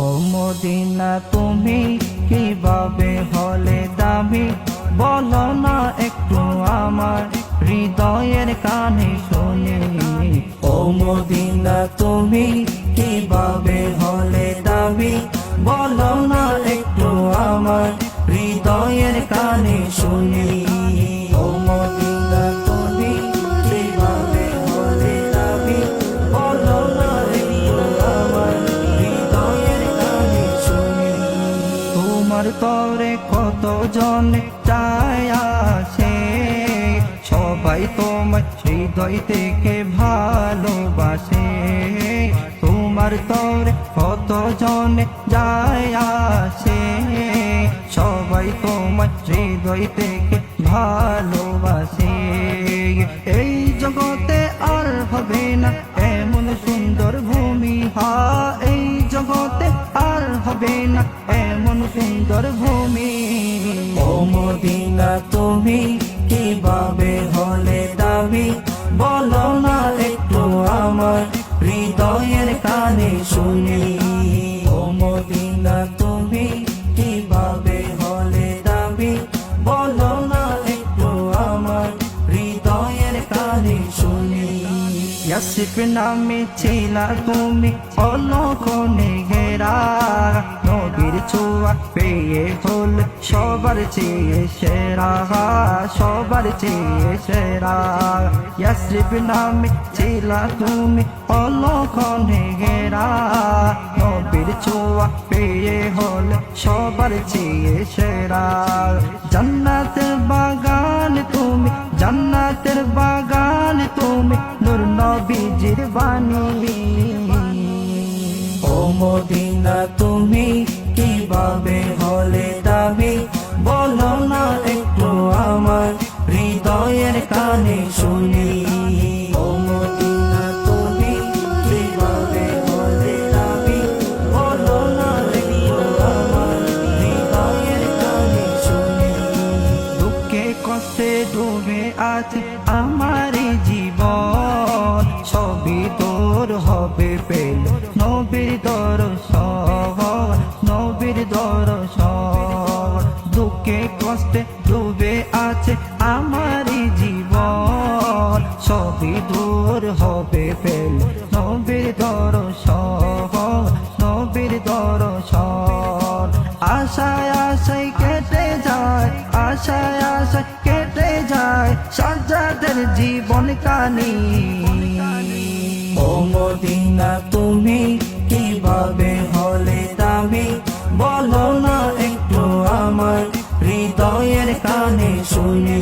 ও Medina তুমি কিভাবে হলে দামি, বলো না একটু আমার হৃদয়ের কানে শুনি। ও মদিনা তুমি কিভাবে হলে দামি, বলো না একটু আমার হৃদয়ের কানে শুনি। ও মদিনা তুমি কিভাবে হলে দামি, বলো না একটু আমার হৃদয়ের কানে শুনি। তোমার তরে কত জন চায় আসে, সবাই তোমার হৃদয় থেকে ভালোবাসে। তোমার তরে কত জন যায় আসে, সবাই তোমার হৃদয় থেকে ভালোবাসে। এই জগতে আর হবে না এমন সুন্দর ভূমি, এই জগতে আর হবে না এমন সুন্দর ভূমি। ও মদিনা তুমি কিভাবে হলে দামি, বলো না একটু আমার হৃদয়ের কানে শুনি। ও মদিনা তুমি কিভাবে হলে দামি, বলো না একটু আমার হৃদয়ের কানে শুনি। ইয়াসিফ নামে ছিলা তুমি অলক্ষণে ঘেরা, নবীর ছোঁয়া পেয়ে হল সবার চেয়ে সেরা, সবার চেয়ে সেরা। ইয়াসিফ নামে ছিলা তুমি অলক্ষণে ঘেরা, নবীর ছোঁয়া পেয়ে হল সবার চেয়ে সেরা। জান্নাতের বাগান তুমি, জান্নাতের বাগান তুমি, নূর নবীজির বাণী। ও মদিনা তুমি কিভাবে হলে দামি, বলো না একটু আমার হৃদয়ের কানে শুনি। ও মদিনা তুমি কিভাবে হলে দামি, বলো না একটু আমার হৃদয়ের কানে শুনি। দুঃখে কষ্টে ডুবে আছে আমার জীবন, সবই তোর হবে পেল নবীর দর্শন, নবীর দর্শন। দুঃখে কষ্টে ডুবে আছে আমার জীবন, সবই দূর হবে পেল নবীর দর্শন, নবীর দর্শন। আশায় আশায় কেটে যায়, আশায় আশায় কেটে যায় সাজ্জাদের জীবন কানি। ও মদিনা তুমি কিভাবে হলে দামি, বলো না একটু আমার হৃদয়ের কানে শুনি।